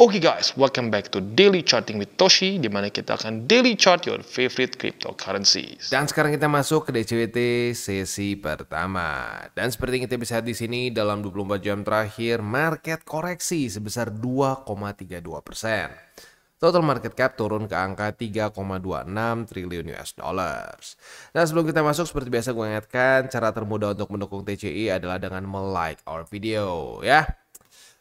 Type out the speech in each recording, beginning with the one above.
Oke guys, welcome back to Daily Charting with Toshi, di mana kita akan daily chart your favorite cryptocurrencies. Dan sekarang kita masuk ke DCWT sesi pertama. Dan seperti yang kita bisa lihat di sini, dalam 24 jam terakhir, market koreksi sebesar 2,32%. Total market cap turun ke angka 3,26 triliun US dollars. Nah, sebelum kita masuk, seperti biasa gue ingatkan, cara termudah untuk mendukung TCI adalah dengan like our video ya.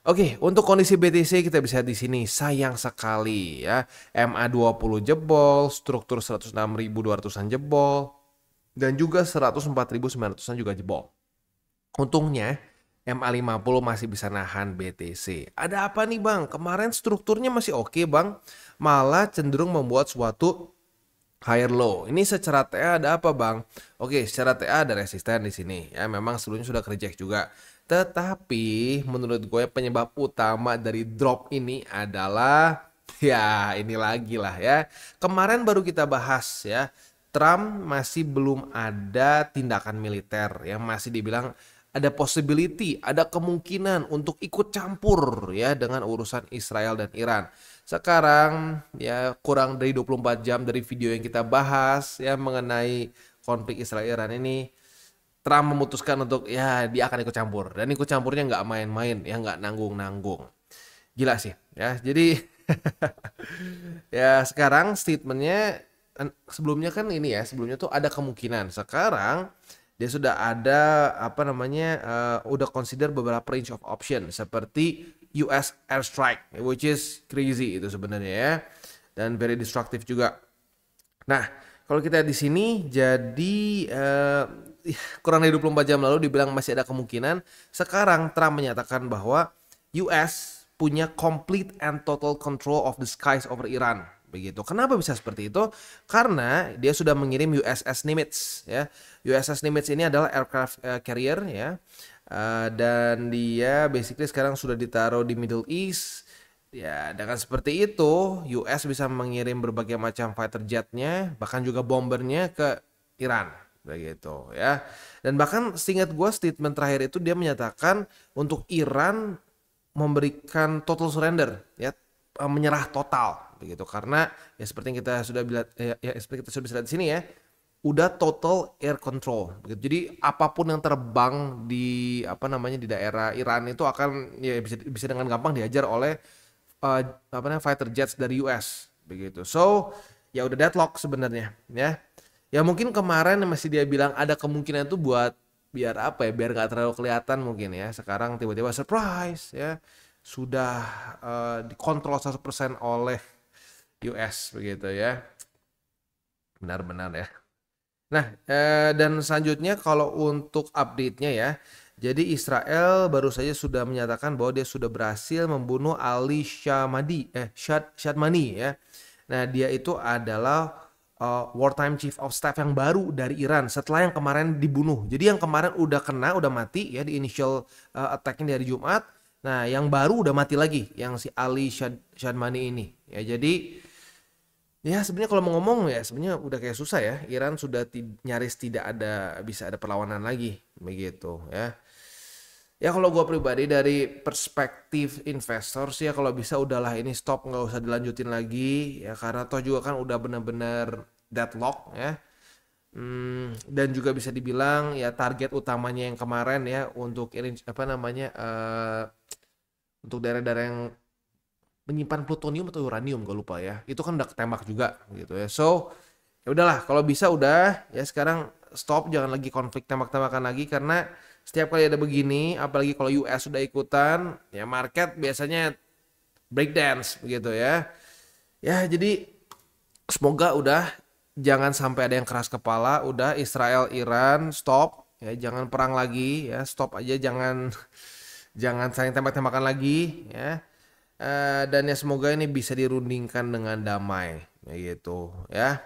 Oke, untuk kondisi BTC kita bisa lihat di sini, sayang sekali ya. MA20 jebol, struktur 106.200-an jebol, dan juga 104.900-an juga jebol. Untungnya MA50 masih bisa nahan BTC. Ada apa nih bang? Kemarin strukturnya masih oke bang, malah cenderung membuat suatu higher low. Ini secara TA ada apa bang? Oke, secara TA ada resisten di sini ya. Memang sebelumnya sudah reject juga. Tetapi menurut gue penyebab utama dari drop ini adalah ya ini lagi lah ya. Kemarin baru kita bahas ya. Trump masih belum ada tindakan militer ya, masih dibilang ada possibility, ada kemungkinan untuk ikut campur ya dengan urusan Israel dan Iran. Sekarang ya kurang dari 24 jam dari video yang kita bahas ya mengenai konflik Israel Iran ini, Trump memutuskan untuk ya dia akan ikut campur, dan ikut campurnya nggak main-main ya, nggak nanggung-nanggung. Gila sih ya. Jadi ya sekarang statementnya, sebelumnya kan ini ya, sebelumnya tuh ada kemungkinan, sekarang dia sudah ada apa namanya udah consider beberapa range of option seperti US airstrike, which is crazy itu sebenarnya ya, dan very destructive juga. Nah, kalau kita di sini jadi kurang dari 24 jam lalu dibilang masih ada kemungkinan. Sekarang Trump menyatakan bahwa US punya complete and total control of the skies over Iran. Begitu. Kenapa bisa seperti itu? Karena dia sudah mengirim USS Nimitz ya. USS Nimitz ini adalah aircraft carrier ya. Dan dia basically sekarang sudah ditaruh di Middle East. Ya, dengan seperti itu, US bisa mengirim berbagai macam fighter jetnya, bahkan juga bombernya ke Iran, begitu ya. Dan bahkan seingat gue statement terakhir itu dia menyatakan untuk Iran memberikan total surrender, ya, menyerah total, begitu. Karena ya seperti yang kita sudah bilang, ya seperti kita sudah bisa lihat di sini ya, udah total air control, begitu. Jadi apapun yang terbang di apa namanya di daerah Iran itu akan ya bisa dengan gampang dihajar oleh apa namanya fighter jets dari US, begitu. So ya udah deadlock sebenarnya ya. Ya mungkin kemarin masih dia bilang ada kemungkinan tuh buat biar apa ya, biar gak terlalu kelihatan mungkin ya. Sekarang tiba-tiba surprise ya, sudah dikontrol 100% oleh US, begitu ya. Benar-benar ya. Nah, dan selanjutnya kalau untuk update-nya ya, jadi Israel baru saja sudah menyatakan bahwa dia sudah berhasil membunuh Ali Shadmani ya. Nah, dia itu adalah wartime chief of staff yang baru dari Iran setelah yang kemarin dibunuh. Jadi yang kemarin udah kena, udah mati ya di initial attack-nya di hari Jumat. Nah, yang baru udah mati lagi, yang si Ali Shadmani ini. Ya, jadi ya sebenarnya kalau mau ngomong ya sebenarnya udah kayak susah ya. Iran sudah nyaris tidak bisa ada perlawanan lagi, begitu ya. Ya kalau gue pribadi dari perspektif investor sih ya, kalau bisa udahlah ini stop, nggak usah dilanjutin lagi ya, karena toh juga kan udah benar-benar deadlock ya. Dan juga bisa dibilang ya target utamanya yang kemarin ya untuk ini apa namanya untuk daerah-daerah yang menyimpan plutonium atau uranium, gue lupa ya, itu kan udah ketembak juga gitu ya. So ya udahlah, kalau bisa udah ya sekarang stop, jangan lagi konflik tembak-tembakan lagi, karena setiap kali ada begini, apalagi kalau US sudah ikutan ya, market biasanya breakdance begitu ya. Ya jadi semoga udah jangan sampai ada yang keras kepala, udah Israel Iran stop ya, jangan perang lagi ya, stop aja, jangan jangan saling tembak-tembakan lagi ya. Dan ya semoga ini bisa dirundingkan dengan damai gitu ya.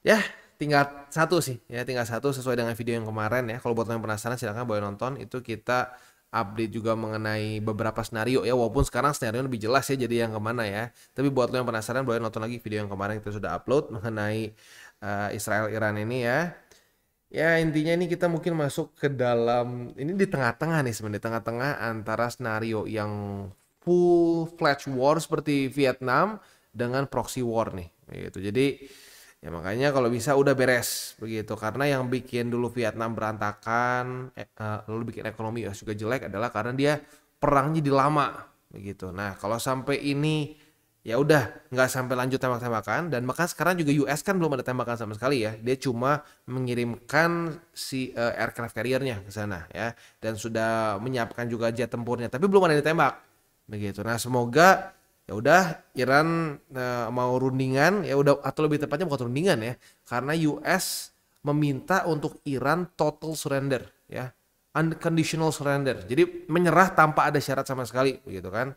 Ya tinggal satu sih ya, tinggal satu sesuai dengan video yang kemarin ya. Kalau buat yang penasaran silahkan boleh nonton, itu kita update juga mengenai beberapa skenario ya, walaupun sekarang skenario lebih jelas ya jadi yang kemana ya. Tapi buat lo yang penasaran boleh nonton lagi video yang kemarin kita sudah upload mengenai Israel Iran ini ya. Ya intinya ini kita mungkin masuk ke dalam, ini di tengah-tengah nih sebenarnya, di tengah-tengah antara skenario yang full fledged war seperti Vietnam dengan proxy war nih gitu. Jadi ya makanya kalau bisa udah beres begitu, karena yang bikin dulu Vietnam berantakan lalu bikin ekonomi juga jelek adalah karena dia perangnya jadi lama begitu. Nah kalau sampai ini ya udah nggak sampai lanjut tembak-tembakan, dan maka sekarang juga US kan belum ada tembakan sama sekali ya, dia cuma mengirimkan si aircraft carrier-nya ke sana ya, dan sudah menyiapkan juga jet tempurnya, tapi belum ada yang ditembak begitu. Nah semoga ya udah Iran mau rundingan ya udah, atau lebih tepatnya bukan rundingan ya, karena US meminta untuk Iran total surrender ya, unconditional surrender, jadi menyerah tanpa ada syarat sama sekali begitu kan.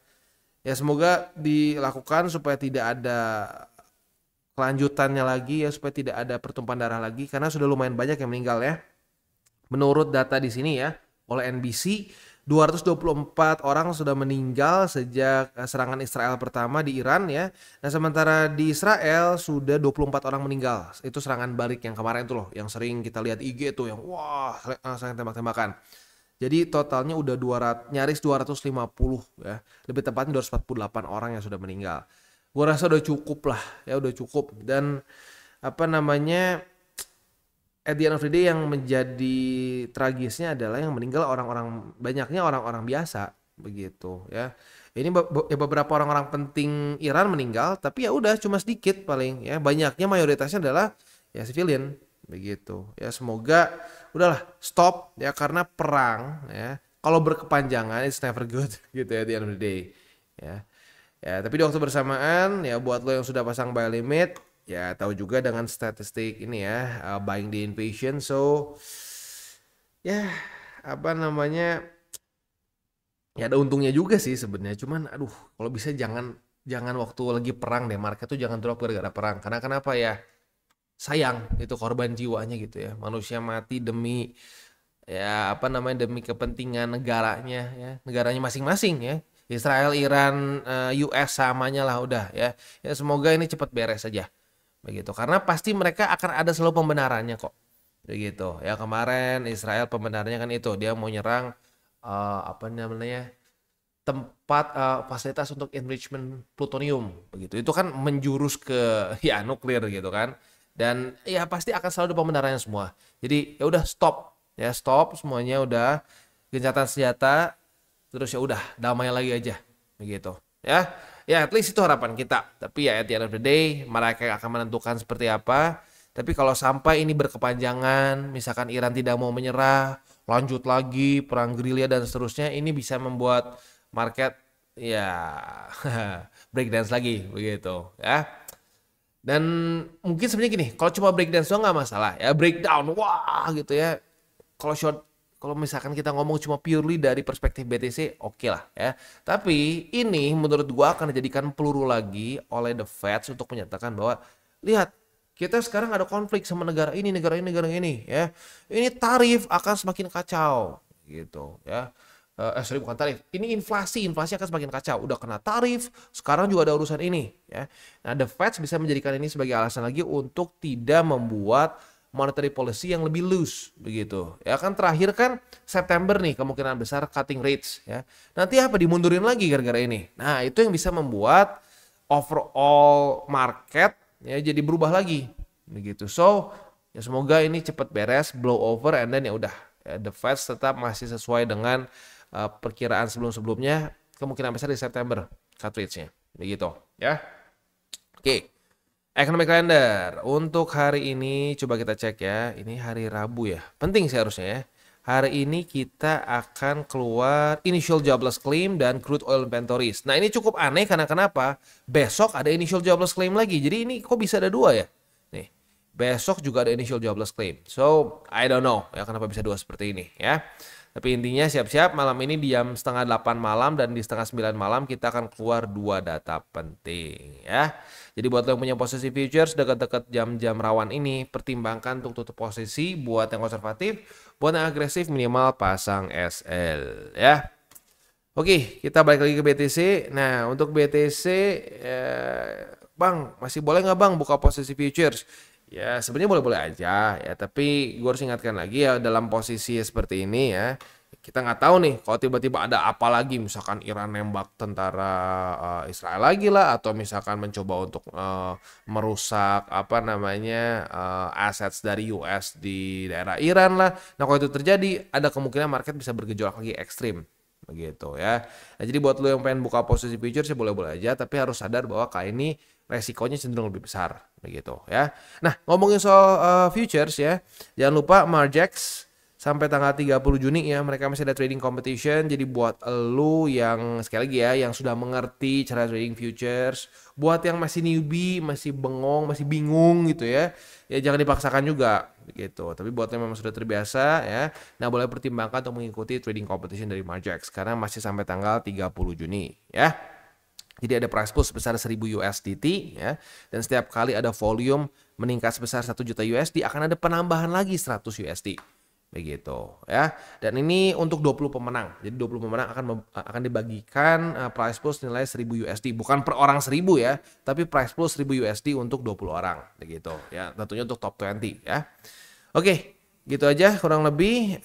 Ya semoga dilakukan supaya tidak ada kelanjutannya lagi ya, supaya tidak ada pertumpahan darah lagi, karena sudah lumayan banyak yang meninggal ya. Menurut data di sini ya oleh NBC, 224 orang sudah meninggal sejak serangan Israel pertama di Iran ya. Nah sementara di Israel sudah 24 orang meninggal. Itu serangan balik yang kemarin tuh loh, yang sering kita lihat IG tuh, yang wah langsung tembak-tembakan. Jadi totalnya udah nyaris 250 ya. Lebih tepatnya 248 orang yang sudah meninggal. Gua rasa udah cukup lah ya, udah cukup. Dan apa namanya, at the end of the day yang menjadi tragisnya adalah yang meninggal banyaknya orang-orang biasa begitu ya. Ini beberapa orang-orang penting Iran meninggal, tapi ya udah cuma sedikit paling ya. Banyaknya mayoritasnya adalah ya civilian begitu ya. Semoga udahlah stop ya, karena perang ya kalau berkepanjangan it's never good gitu ya, at the end of the day ya. Ya tapi di waktu bersamaan ya, buat lo yang sudah pasang buy limit ya, tahu juga dengan statistik ini ya, buying the invasion, so ya apa namanya, ya ada untungnya juga sih sebenarnya. Cuman aduh, kalau bisa jangan waktu lagi perang deh, market tuh jangan drop gara-gara perang. Karena kenapa ya, sayang itu korban jiwanya gitu ya, manusia mati demi ya apa namanya, demi kepentingan negaranya masing-masing ya. Israel, Iran, US samanya lah udah ya. Ya semoga ini cepat beres saja begitu, karena pasti mereka akan ada selalu pembenarannya kok begitu ya. Kemarin Israel pembenarannya kan itu, dia mau nyerang apa namanya, tempat fasilitas untuk enrichment plutonium begitu. Itu kan menjurus ke ya nuklir gitu kan. Dan ya pasti akan selalu ada pembenarannya semua. Jadi ya udah stop semuanya, udah gencatan senjata, terus ya udah damai lagi aja begitu ya. Ya at least itu harapan kita. Tapi ya at the end of the day mereka akan menentukan seperti apa. Tapi kalau sampai ini berkepanjangan, misalkan Iran tidak mau menyerah, lanjut lagi perang gerilya dan seterusnya, ini bisa membuat market ya breakdance lagi begitu ya. Dan mungkin sebenarnya gini, kalau cuma breakdance doang nggak masalah ya, breakdown wah gitu ya. Kalau misalkan kita ngomong cuma purely dari perspektif BTC, oke lah ya. Tapi ini menurut gua akan dijadikan peluru lagi oleh the Fed untuk menyatakan bahwa lihat, kita sekarang ada konflik sama negara ini ya. Ini tarif akan semakin kacau gitu ya. Sorry, bukan tarif. Ini inflasi akan semakin kacau. Udah kena tarif, sekarang juga ada urusan ini ya. Nah, the Fed bisa menjadikan ini sebagai alasan lagi untuk tidak membuat monetary policy yang lebih loose begitu. Ya kan terakhir kan September nih kemungkinan besar cutting rates ya. Nanti apa, dimundurin lagi gara-gara ini. Nah, itu yang bisa membuat overall market ya jadi berubah lagi begitu. So, ya semoga ini cepat beres, blow over, and then ya udah. Ya, the Fed tetap masih sesuai dengan perkiraan sebelum-sebelumnya, kemungkinan besar di September cut rates-nya begitu ya. Oke. Economic calendar untuk hari ini coba kita cek ya. Ini hari Rabu ya. Penting sih harusnya ya. Hari ini kita akan keluar initial jobless claim dan crude oil inventories. Nah, ini cukup aneh karena kenapa? Besok ada initial jobless claim lagi. Jadi ini kok bisa ada dua ya? Nih. Besok juga ada initial jobless claim. So, I don't know ya kenapa bisa dua seperti ini ya. Tapi intinya siap-siap, malam ini di jam 7:30 malam dan di 8:30 malam kita akan keluar dua data penting ya. Jadi buat lo yang punya posisi futures dekat-dekat jam-jam rawan ini, pertimbangkan untuk tutup posisi. Buat yang konservatif, buat yang agresif minimal pasang SL ya. Oke, kita balik lagi ke BTC. Nah, untuk BTC, Bang, masih boleh nggak Bang buka posisi futures? Ya sebenarnya boleh-boleh aja ya, tapi gue harus ingatkan lagi ya, dalam posisi seperti ini ya, Kita nggak tahu nih kalau tiba-tiba ada apa lagi, misalkan Iran nembak tentara Israel lagi lah, atau misalkan mencoba untuk merusak apa namanya assets dari US di daerah Iran lah. Nah kalau itu terjadi, ada kemungkinan market bisa bergejolak lagi ekstrim begitu ya. Nah, jadi buat lo yang pengen buka posisi futures ya boleh-boleh aja, tapi harus sadar bahwa kali ini resikonya cenderung lebih besar begitu ya. Nah ngomongin soal futures ya, jangan lupa Margex sampai tanggal 30 Juni ya, mereka masih ada trading competition. Jadi buat lu yang sekali lagi ya, yang sudah mengerti cara trading futures, buat yang masih newbie, masih bengong, masih bingung gitu ya, ya jangan dipaksakan juga gitu. Tapi buat yang memang sudah terbiasa ya, nah boleh pertimbangkan untuk mengikuti trading competition dari Margex karena masih sampai tanggal 30 Juni ya. Jadi ada price pool sebesar 1000 USDT ya, dan setiap kali ada volume meningkat sebesar 1 juta USD akan ada penambahan lagi 100 USD. Begitu ya. Dan ini untuk 20 pemenang. Jadi 20 pemenang akan dibagikan prize pool nilai 1000 USD, bukan per orang 1000 ya, tapi prize pool 1000 USD untuk 20 orang begitu ya. Tentunya untuk top 20 ya. Oke, gitu aja kurang lebih.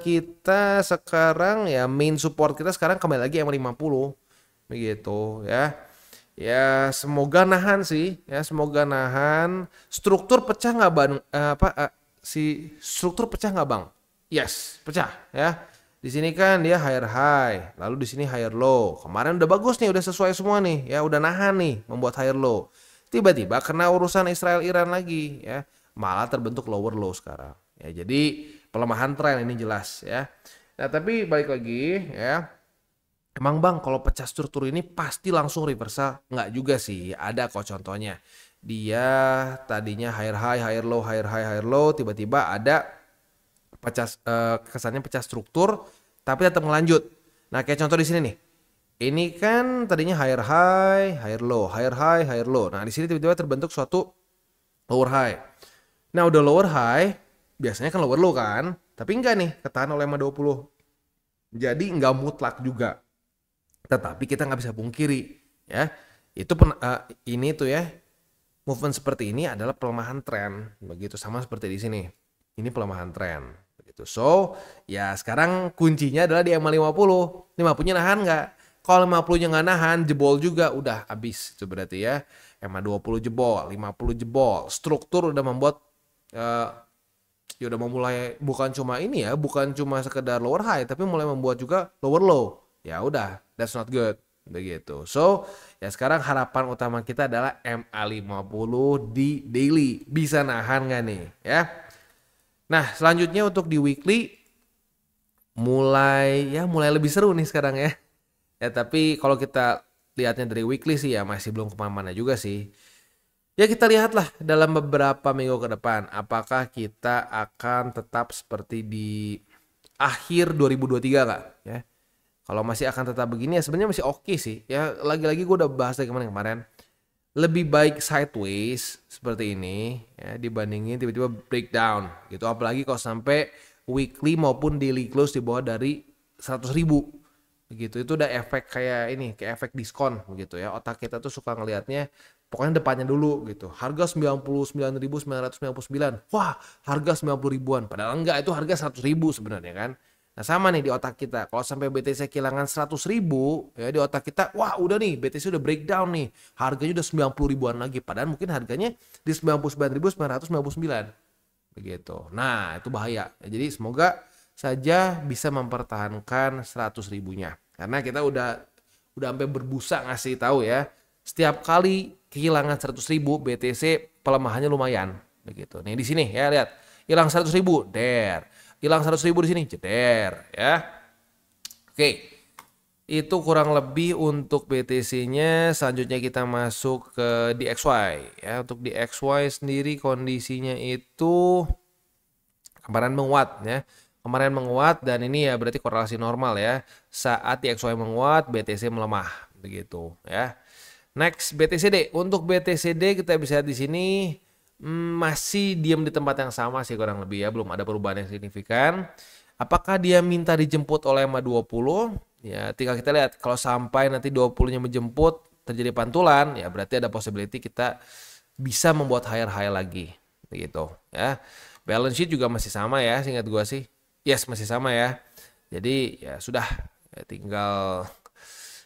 Kita sekarang ya main support kita sekarang kembali lagi M50 begitu ya. Ya semoga nahan sih ya, semoga nahan. Struktur pecah nggak si struktur pecah nggak bang? Yes, pecah ya. Di sini kan dia higher high, lalu di sini higher low. Kemarin udah bagus nih, udah sesuai semua nih, ya udah nahan nih, membuat higher low. Tiba-tiba kena urusan Israel Iran lagi, ya malah terbentuk lower low sekarang. Ya jadi pelemahan tren ini jelas ya. Nah tapi balik lagi ya. Emang bang kalau pecah struktur ini pasti langsung reversal? Nggak juga sih, ada kok contohnya. Dia tadinya higher high, higher low, higher high, higher low, tiba-tiba ada pecah kesannya pecah struktur, tapi tetap melanjut. Nah kayak contoh di sini nih, ini kan tadinya higher high, higher low, higher high, higher low. Nah di sini tiba-tiba terbentuk suatu lower high. Nah udah lower high, biasanya kan lower low kan, tapi enggak nih, ketahan oleh MA20. Jadi enggak mutlak juga. Tetapi kita nggak bisa pungkiri ya, itu ini tuh ya, movement seperti ini adalah pelemahan tren begitu, sama seperti di sini. Ini pelemahan tren begitu. So, ya sekarang kuncinya adalah di MA50. 50-nya nahan nggak? Kalau 50-nya nggak nahan, jebol juga, udah habis itu berarti ya. MA20 jebol, 50 jebol. Struktur udah membuat ya udah memulai, bukan cuma ini ya, bukan cuma sekedar lower high, tapi mulai membuat juga lower low. Ya udah, that's not good begitu. So ya sekarang harapan utama kita adalah MA50 di daily, bisa nahan nggak nih ya. Nah selanjutnya untuk di weekly mulai lebih seru nih sekarang ya. Ya tapi kalau kita lihatnya dari weekly sih ya masih belum kemana-mana juga sih. Ya kita lihatlah dalam beberapa minggu ke depan apakah kita akan tetap seperti di akhir 2023 nggak ya. Kalau masih akan tetap begini ya sebenarnya masih oke sih. Ya lagi-lagi gue udah bahas dari kemarin. Lebih baik sideways seperti ini ya dibandingin tiba-tiba breakdown gitu. Apalagi kalau sampai weekly maupun daily close di bawah dari 100.000 begitu. Itu udah efek kayak ini, kayak efek diskon begitu ya. Otak kita tuh suka ngelihatnya pokoknya depannya dulu gitu. Harga 99.999. Wah, harga 90 ribuan. Padahal enggak, itu harga 100.000 sebenarnya kan. Nah sama nih di otak kita, kalau sampai BTC kehilangan 100.000 ya di otak kita, wah udah nih BTC udah breakdown nih, harganya udah 90 ribuan lagi, padahal mungkin harganya di 99.999 begitu. Nah itu bahaya, jadi semoga saja bisa mempertahankan 100 ribunya, karena kita udah sampai berbusa ngasih tahu ya, setiap kali kehilangan 100.000 BTC pelemahannya lumayan begitu. Nih di sini ya lihat, hilang 100.000, hilang 100.000 di sini, jeder ya. Oke, itu kurang lebih untuk BTC-nya. Selanjutnya kita masuk ke DXY ya. Untuk DXY sendiri kondisinya itu kemarin menguat ya. Kemarin menguat dan ini ya berarti korelasi normal ya. Saat DXY menguat, BTC melemah begitu ya. Next BTCD. Untuk BTCD kita bisa lihat di sini masih diam di tempat yang sama sih kurang lebih ya, belum ada perubahan yang signifikan. Apakah dia minta dijemput oleh MA20? Ya tinggal kita lihat, kalau sampai nanti 20-nya menjemput terjadi pantulan ya berarti ada possibility kita bisa membuat higher high lagi begitu ya. Balance sheet juga masih sama ya, seingat gua sih. Yes, masih sama ya. Jadi ya sudah, ya tinggal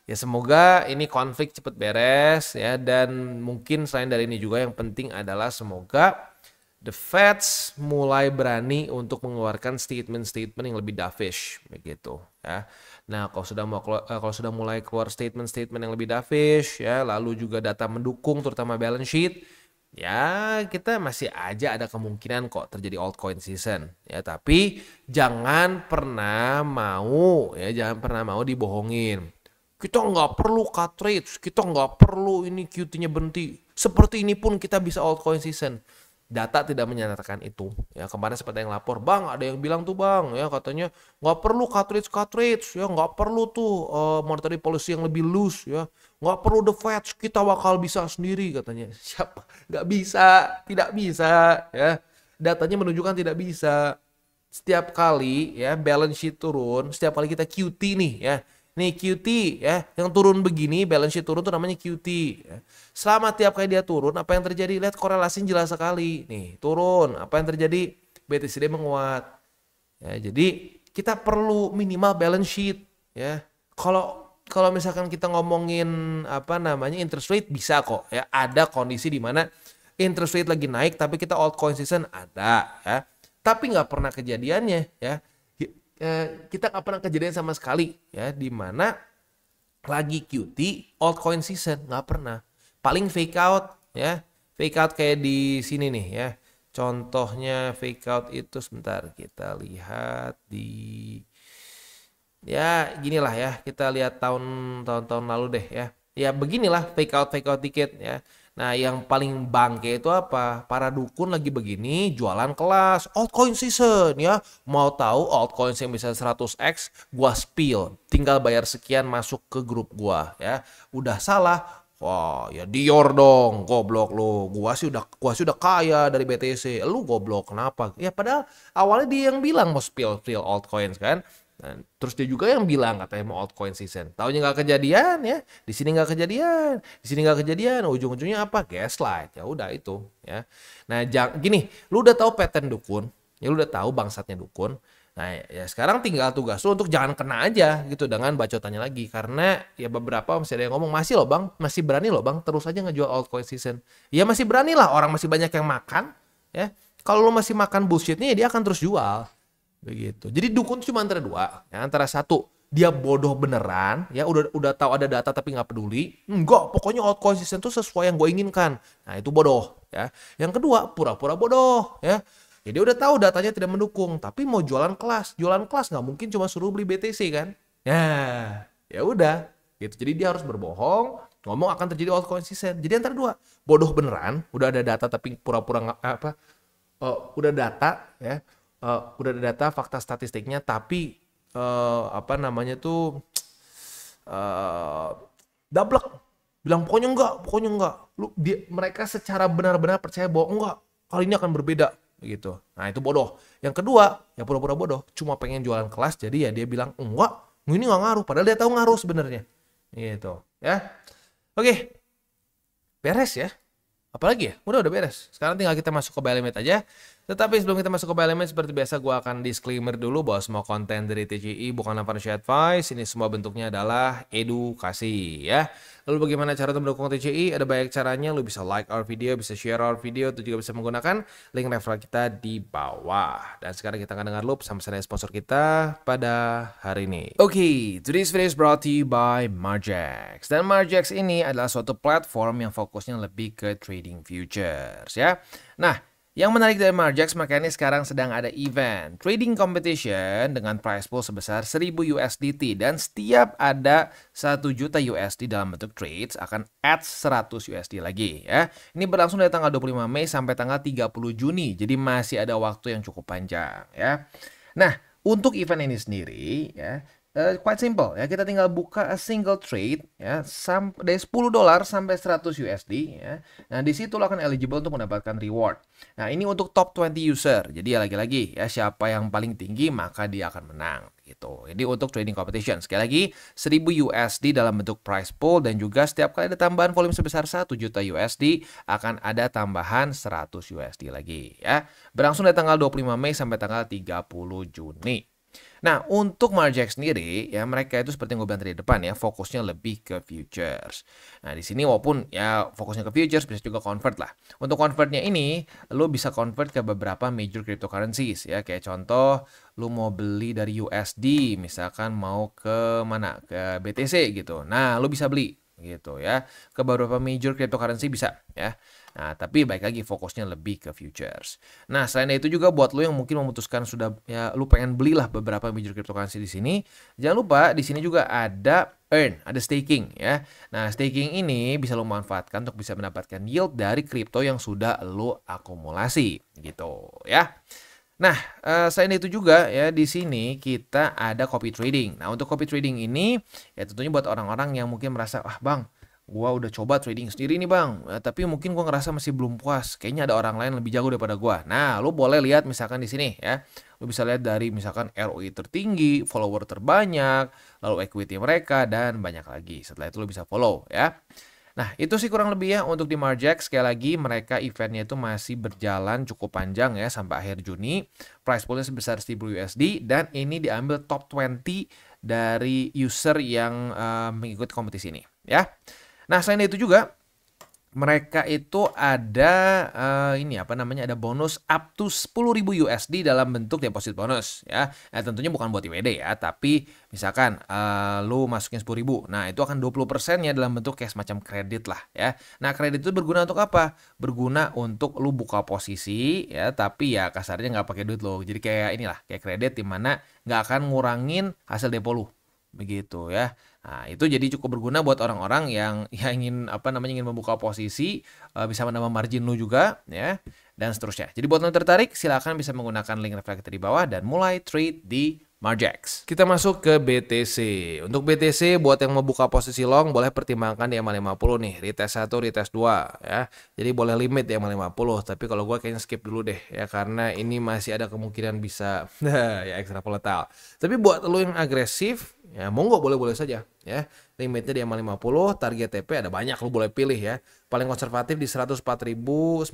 ya semoga ini konflik cepat beres ya, dan mungkin selain dari ini juga yang penting adalah semoga the Feds mulai berani untuk mengeluarkan statement-statement yang lebih dovish begitu ya. Nah, kalau sudah mulai keluar statement-statement yang lebih dovish ya, lalu juga data mendukung terutama balance sheet, ya kita masih aja ada kemungkinan kok terjadi altcoin season ya, tapi jangan pernah mau dibohongin. Kita nggak perlu cut rates, kita nggak perlu ini QT-nya berhenti. Seperti ini pun kita bisa altcoin season. Data tidak menyatakan itu. Ya kemarin sempat ada yang lapor, bang, ada yang bilang tuh bang, ya katanya nggak perlu cut rates, ya nggak perlu tuh monetary policy yang lebih loose, ya nggak perlu the Fed, kita bakal bisa sendiri katanya. Siapa? Nggak bisa, tidak bisa, ya datanya menunjukkan tidak bisa. Setiap kali ya balance sheet turun, setiap kali kita QT nih ya. Nih QT ya, yang turun begini, balance sheet turun tuh namanya QT. Ya. Selama tiap kali dia turun, apa yang terjadi? Lihat korelasinya jelas sekali. Nih, turun. Apa yang terjadi? BTCD menguat. Ya, jadi kita perlu minimal balance sheet. Ya, kalau misalkan kita ngomongin interest rate bisa kok. Ya, ada kondisi di mana interest rate lagi naik, tapi kita altcoin season ada. Ya, tapi nggak pernah kejadiannya. Ya. Kita nggak pernah kejadian sama sekali ya, di mana lagi QT altcoin season nggak pernah, paling fake out ya, fake out kayak di sini nih ya, contohnya fake out itu sebentar kita lihat di ya ginilah ya, kita lihat tahun-tahun lalu deh ya beginilah fake out dikit ya. Nah, yang paling bangke itu apa? Para dukun lagi begini, jualan kelas, altcoin season ya. Mau tahu altcoin yang bisa 100x, gua spill. Tinggal bayar sekian masuk ke grup gua ya. Udah salah, wah ya Dior dong, goblok lu. Gua sih udah kaya dari BTC. Lu goblok kenapa? Ya padahal awalnya dia yang bilang mau spill altcoins kan. Nah, terus dia juga yang bilang katanya mau altcoin season. Taunya nggak kejadian ya. Di sini nggak kejadian. Di sini nggak kejadian. Ujung-ujungnya apa? Gaslight. Ya udah itu ya. Nah, gini, lu udah tahu pattern dukun. Ya lu udah tahu bangsatnya dukun. Nah, ya sekarang tinggal tugas lu untuk jangan kena aja gitu dengan bacotannya lagi. Karena ya beberapa masih ada yang ngomong, masih loh bang, masih berani loh bang, terus aja ngejual altcoin season. Ya masih berani lah, orang masih banyak yang makan ya. Kalau lu masih makan bullshitnya ya dia akan terus jual. Begitu. Jadi dukun cuma antara dua, ya, antara satu dia bodoh beneran, ya udah tahu ada data tapi nggak peduli, enggak, pokoknya altcoin season itu sesuai yang gue inginkan, nah itu bodoh, ya. Yang kedua pura-pura bodoh, ya. Jadi udah tahu datanya tidak mendukung, tapi mau jualan kelas nggak mungkin cuma suruh beli BTC kan, ya udah, gitu. Jadi dia harus berbohong, ngomong akan terjadi altcoin season. Jadi antara dua, bodoh beneran, udah ada data tapi pura-pura udah data, ya. Udah ada data fakta statistiknya tapi dablek bilang pokoknya enggak mereka secara benar-benar percaya bahwa enggak, kali ini akan berbeda gitu. Nah itu bodoh. Yang kedua ya pura-pura bodoh, cuma pengen jualan kelas, jadi ya dia bilang enggak, ini nggak ngaruh, padahal dia tahu ngaruh sebenarnya gitu ya. Oke, beres ya. Apalagi ya? Udah beres. Sekarang tinggal kita masuk ke buy limit aja. Tetapi sebelum kita masuk ke buy limit, seperti biasa gue akan disclaimer dulu bahwa semua konten dari TCI bukanlah financial advice. Ini semua bentuknya adalah edukasi ya. Lalu bagaimana cara untuk mendukung TCI? Ada banyak caranya. Lu bisa like our video, bisa share our video, itu juga bisa menggunakan link referral kita di bawah. Dan sekarang kita akan dengar loop sama sponsor kita pada hari ini. Oke, today's video is brought to you by Margex. Dan Margex ini adalah suatu platform yang fokusnya lebih ke trading futures ya. Nah, yang menarik dari Margex, makanya sekarang sedang ada event trading competition dengan price pool sebesar 1000 USDT, dan setiap ada 1 juta USD dalam bentuk trades akan add 100 USD lagi ya. Ini berlangsung dari tanggal 25 Mei sampai tanggal 30 Juni. Jadi masih ada waktu yang cukup panjang ya. Nah, untuk event ini sendiri ya, quite simple ya, kita tinggal buka a single trade ya dari $10 sampai 100 USD ya. Nah, di situ lo akan eligible untuk mendapatkan reward. Nah, ini untuk top 20 user. Jadi ya lagi-lagi ya, siapa yang paling tinggi maka dia akan menang gitu. Jadi untuk trading competition sekali lagi 1000 USD dalam bentuk price pool, dan juga setiap kali ada tambahan volume sebesar 1 juta USD akan ada tambahan 100 USD lagi ya. Berlangsung dari tanggal 25 Mei sampai tanggal 30 Juni. Nah, untuk Marjack sendiri ya mereka itu seperti yang gue bilang tadi di depan ya, fokusnya lebih ke futures. Nah, di sini walaupun ya fokusnya ke futures bisa juga convert lah. Untuk convertnya ini lo bisa convert ke beberapa major cryptocurrencies ya, kayak contoh lu mau beli dari USD misalkan mau ke mana? Ke BTC gitu. Nah, lu bisa beli gitu ya. Ke beberapa major cryptocurrency bisa ya. Nah, tapi baik lagi fokusnya lebih ke futures. Nah, selain itu juga buat lo yang mungkin memutuskan sudah ya lu pengen belilah beberapa major cryptocurrency di sini, jangan lupa di sini juga ada earn, ada staking ya. Nah, staking ini bisa lo manfaatkan untuk bisa mendapatkan yield dari kripto yang sudah lo akumulasi gitu ya. Nah, selain itu juga ya di sini kita ada copy trading. Nah, untuk copy trading ini ya tentunya buat orang-orang yang mungkin merasa, "Ah, Bang, gua udah coba trading sendiri nih, Bang, tapi mungkin gua ngerasa masih belum puas. Kayaknya ada orang lain lebih jago daripada gua." Nah, lu boleh lihat misalkan di sini ya. Lu bisa lihat dari misalkan ROI tertinggi, follower terbanyak, lalu equity mereka dan banyak lagi. Setelah itu lu bisa follow ya. Nah, itu sih kurang lebih ya untuk di Marjack. Sekali lagi, mereka eventnya itu masih berjalan cukup panjang ya sampai akhir Juni. Price poolnya sebesar 1000 USD dan ini diambil top 20 dari user yang mengikuti kompetisi ini ya. Nah, selain itu juga mereka itu ada ini apa namanya ada bonus up to 10.000 USD dalam bentuk deposit bonus ya. Nah, tentunya bukan buat IWD ya, tapi misalkan lu masukin 10.000. Nah, itu akan 20%-nya dalam bentuk kayak semacam kredit lah ya. Nah, kredit itu berguna untuk apa? Berguna untuk lu buka posisi ya, tapi ya kasarnya nggak pakai duit lo. Jadi kayak inilah, kayak kredit di mana nggak akan ngurangin hasil depo lu. Begitu ya. Nah, itu jadi cukup berguna buat orang-orang yang ya ingin apa namanya ingin membuka posisi, bisa menambah margin lu juga ya dan seterusnya. Jadi buat lo yang tertarik silakan bisa menggunakan link reflector di bawah dan mulai trade di Marjax. Kita masuk ke BTC. Untuk BTC buat yang mau buka posisi long boleh pertimbangkan di MA50 nih, retest 1, retest 2 ya. Jadi boleh limit di MA50, tapi kalau gue kayaknya skip dulu deh ya karena ini masih ada kemungkinan bisa ya ekstra volatile. Tapi buat lo yang agresif ya monggo boleh-boleh saja ya. Limitnya di MA50, target TP ada banyak lo boleh pilih ya. Paling konservatif di 104.944,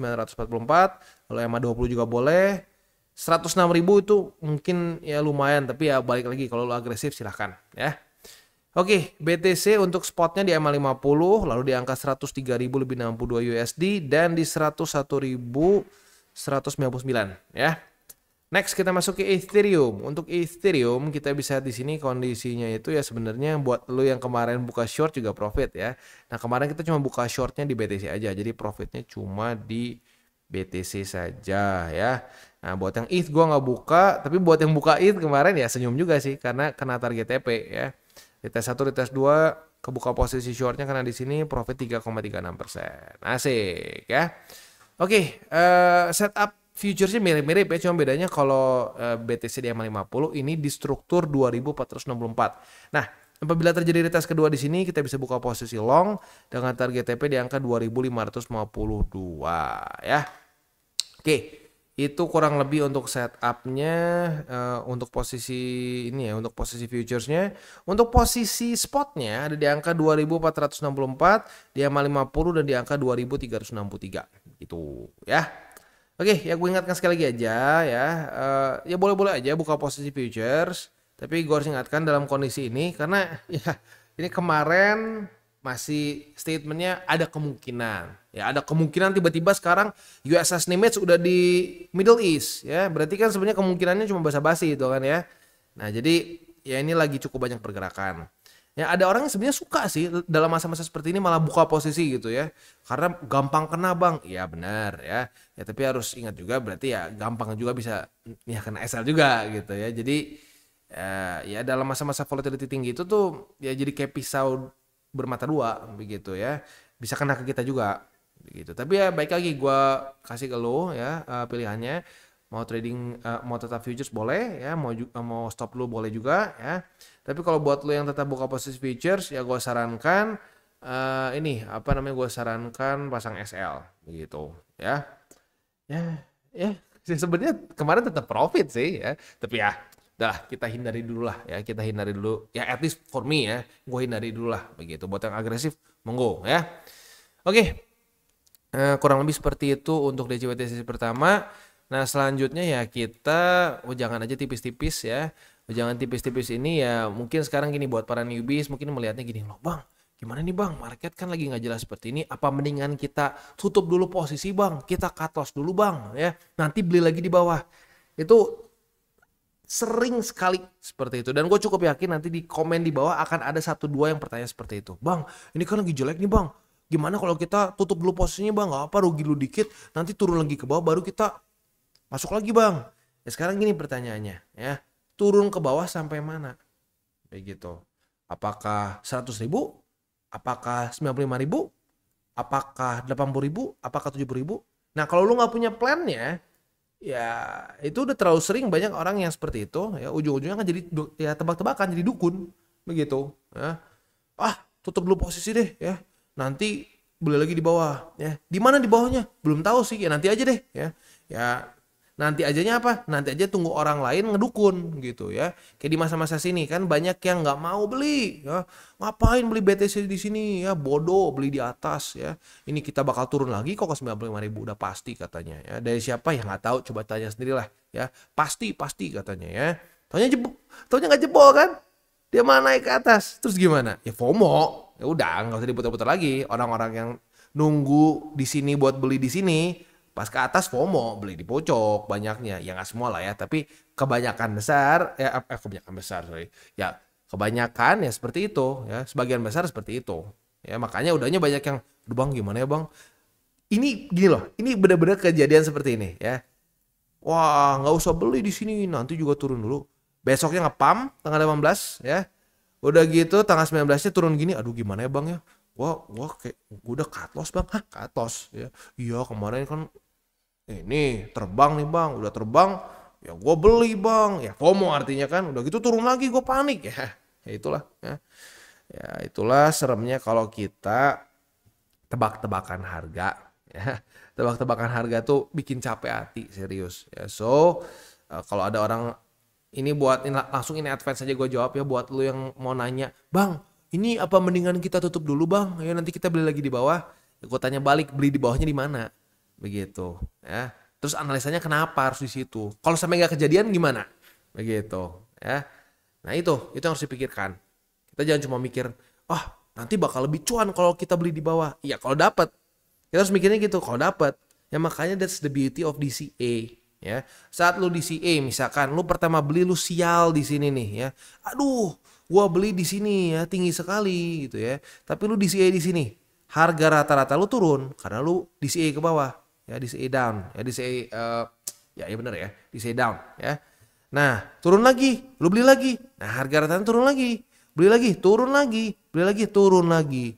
kalau MA20 juga boleh. 106.000 itu mungkin ya lumayan, tapi ya balik lagi kalau lo agresif silahkan ya. Oke, BTC untuk spotnya di MA50 lalu di angka 103.062 USD dan di 101.199 ya. Next kita masuk ke Ethereum. Untuk Ethereum kita bisa di sini kondisinya itu ya sebenarnya buat lo yang kemarin buka short juga profit ya. Nah, kemarin kita cuma buka shortnya di BTC aja, jadi profitnya cuma di BTC saja ya. Nah, buat yang ETH gue nggak buka, tapi buat yang buka ETH kemarin ya senyum juga sih karena kena target TP ya. Retest 1, retest 2 kebuka posisi shortnya karena di sini profit 3,36%. Asik ya. Oke, setup futuresnya mirip-mirip ya, cuma bedanya kalau BTC di MA50 ini di struktur 2464. Nah, apabila terjadi retest kedua di sini kita bisa buka posisi long dengan target TP di angka 2552 ya. Oke, itu kurang lebih untuk setupnya untuk posisi ini ya, untuk posisi futuresnya. Untuk posisi spotnya ada di angka 2464, di MA50 dan di angka 2363 gitu ya. Oke, ya gue ingatkan sekali lagi aja ya, ya boleh-boleh aja buka posisi futures, tapi gue harus ingatkan dalam kondisi ini karena ya ini kemarin masih statementnya ada kemungkinan. Ya ada kemungkinan tiba-tiba sekarang USS Nimitz udah di Middle East ya. Berarti kan sebenarnya kemungkinannya cuma basa-basi itu kan ya. Nah, jadi ya ini lagi cukup banyak pergerakan. Ya ada orang yang sebenarnya suka sih dalam masa-masa seperti ini malah buka posisi gitu ya. Karena gampang kena, Bang. Iya benar ya. Ya tapi harus ingat juga berarti ya gampang juga bisa ya kena SL juga gitu ya. Jadi ya dalam masa-masa volatility tinggi itu tuh ya jadi kayak pisau bermata dua begitu ya. Bisa kena ke kita juga begitu. Tapi ya baik lagi gue kasih ke lo ya pilihannya. Mau trading mau tetap futures boleh ya, mau stop dulu boleh juga ya. Tapi kalau buat lo yang tetap buka posisi futures ya gue sarankan ini apa namanya, gue sarankan pasang SL begitu ya. Ya sebenarnya kemarin tetap profit sih ya. Tapi ya udah kita hindari dulu lah ya, kita hindari dulu ya, at least for me ya, gue hindari dulu lah begitu. Buat yang agresif monggo ya. Oke, kurang lebih seperti itu untuk DCWT sesi pertama. Nah selanjutnya ya kita jangan aja tipis-tipis ya. Jangan tipis-tipis ini ya mungkin sekarang gini buat para newbies mungkin melihatnya gini loh bang. Gimana nih bang, market kan lagi nggak jelas seperti ini. Apa mendingan kita tutup dulu posisi bang, kita cut loss dulu bang, ya. Nanti beli lagi di bawah. Itu sering sekali seperti itu. Dan gue cukup yakin nanti di komen di bawah akan ada 1-2 yang bertanya seperti itu. Bang, ini kan lagi jelek nih bang. Gimana kalau kita tutup dulu posisinya bang? Gak apa, rugi dulu dikit. Nanti turun lagi ke bawah baru kita masuk lagi bang. Ya sekarang gini pertanyaannya, ya. Turun ke bawah sampai mana? Begitu. Apakah 100.000? Apakah 95.000? Apakah 80.000? Apakah 70.000? Nah kalau lu nggak punya plannya, ya itu udah terlalu sering banyak orang yang seperti itu. Ya ujung-ujungnya kan jadi ya tebak-tebakan, jadi dukun, begitu. Ya. Tutup dulu posisi deh, ya. Nanti beli lagi di bawah, ya. Di mana di bawahnya? Belum tahu sih. Ya nanti aja deh, ya. Ya nanti ajanya apa? Nanti aja tunggu orang lain ngedukun gitu ya. Kayak di masa-masa sini kan banyak yang nggak mau beli ya. Ngapain beli BTC di sini ya? Bodoh, beli di atas ya. Ini kita bakal turun lagi kok ke 95.000 udah pasti katanya ya. Dari siapa ya nggak tahu, coba tanya sendirilah ya. Pasti katanya ya. Taunya nggak jebol kan? Dia malah naik ke atas. Terus gimana? Ya FOMO. Ya udah nggak usah diputar-putar lagi. Orang-orang yang nunggu di sini buat beli di sini pas ke atas FOMO, beli di pojok banyaknya. Ya nggak semua lah ya, tapi kebanyakan besar ya kebanyakan ya seperti itu ya, sebagian besar seperti itu ya. Makanya udahnya banyak yang aduh bang gimana ya bang, ini gini loh, ini benar-benar kejadian seperti ini ya. Wah nggak usah beli di sini, nanti juga turun dulu, besoknya ngepam tanggal 18 ya, udah gitu tanggal 19-nya turun gini, aduh gimana ya bang ya. Wah kayak gue udah cut loss bang. Cut loss ya. Iya kemarin kan ini terbang nih bang, udah terbang ya gue beli bang. Ya FOMO artinya kan, udah gitu turun lagi gue panik ya. Ya itulah ya. Ya itulah seremnya kalau kita tebak-tebakan harga ya. Tebak-tebakan harga tuh bikin capek hati serius ya. So kalau ada orang ini buat langsung ini advance aja gue jawab ya buat lu yang mau nanya, bang ini apa mendingan kita tutup dulu bang, ya nanti kita beli lagi di bawah. Ya, gue tanya balik, beli di bawahnya di mana, begitu ya. Terus analisanya kenapa harus di situ? Kalau sampai nggak kejadian gimana, begitu ya. Nah itu yang harus dipikirkan. Kita jangan cuma mikir, nanti bakal lebih cuan kalau kita beli di bawah. Iya kalau dapat, kita harus mikirnya gitu. Kalau dapat, ya makanya that's the beauty of DCA. Ya, saat lu DCA misalkan lu pertama beli lu sial di sini nih ya. Aduh, gua beli di sini ya tinggi sekali gitu ya. Tapi lu DCA di sini, harga rata-rata lu turun karena lu DCA ke bawah, ya DCA down, ya DCA ya benar ya, DCA down ya. Nah, turun lagi, lu beli lagi. Nah, harga rata-rata turun lagi. Beli lagi, turun lagi, beli lagi, turun lagi.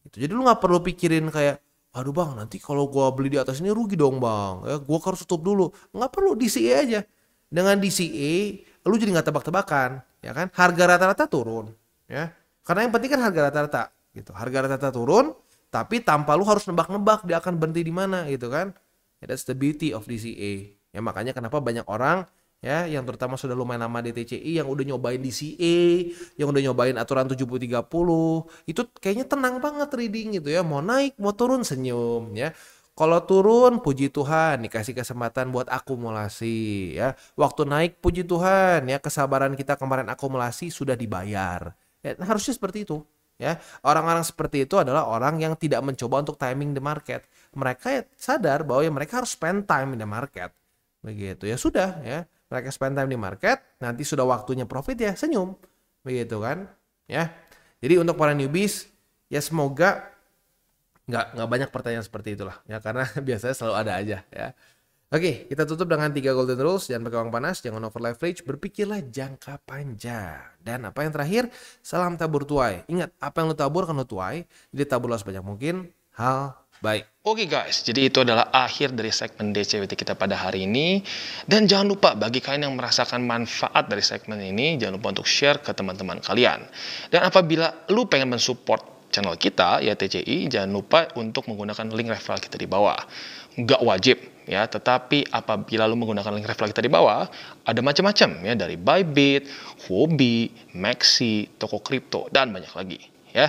Itu jadi lu nggak perlu pikirin kayak aduh bang nanti kalau gua beli di atas ini rugi dong bang ya, gua harus tutup dulu. Nggak perlu, DCA aja. Dengan DCA lu jadi nggak tebak-tebakan ya kan, harga rata-rata turun ya, karena yang penting kan harga rata-rata gitu. Harga rata-rata turun tapi tanpa lu harus nebak-nebak dia akan berhenti di mana gitu kan ya. That's the beauty of DCA ya. Makanya kenapa banyak orang ya yang terutama sudah lumayan lama di TCI yang udah nyobain DCA, yang udah nyobain aturan 70-30, itu kayaknya tenang banget trading gitu ya. Mau naik, mau turun senyum ya. Kalau turun puji Tuhan dikasih kesempatan buat akumulasi ya. Waktu naik puji Tuhan ya, kesabaran kita kemarin akumulasi sudah dibayar. Ya, harusnya seperti itu ya. Orang-orang seperti itu adalah orang yang tidak mencoba untuk timing the market. Mereka ya sadar bahwa ya mereka harus spend time in the market. Begitu ya sudah ya. Mereka spend time di market, nanti sudah waktunya profit ya senyum, begitu kan? Ya, jadi untuk para newbies ya semoga nggak banyak pertanyaan seperti itulah ya, karena biasanya selalu ada aja ya. Oke, kita tutup dengan 3 golden rules. Jangan pakai uang panas, jangan over leverage, berpikirlah jangka panjang. Dan apa yang terakhir, salam tabur tuai. Ingat, apa yang lu tabur akan lu tuai, jadi taburlah sebanyak mungkin hal baik. Oke guys, jadi itu adalah akhir dari segmen DCWT kita pada hari ini. Dan jangan lupa bagi kalian yang merasakan manfaat dari segmen ini, jangan lupa untuk share ke teman-teman kalian. Dan apabila lu pengen mensupport channel kita, ya TCI, jangan lupa untuk menggunakan link referral kita di bawah. Nggak wajib ya, tetapi apabila lu menggunakan link referral kita di bawah, ada macam-macam ya, dari Bybit, Huobi, Maxi, toko kripto, dan banyak lagi ya.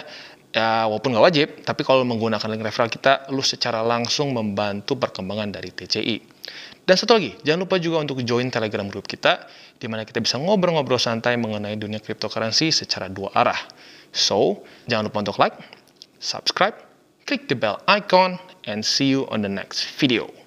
Ya, walaupun nggak wajib, tapi kalau menggunakan link referral kita, lu secara langsung membantu perkembangan dari TCI. Dan satu lagi, jangan lupa juga untuk join Telegram group kita, di mana kita bisa ngobrol-ngobrol santai mengenai dunia cryptocurrency secara dua arah. So, jangan lupa untuk like, subscribe, click the bell icon, and see you on the next video.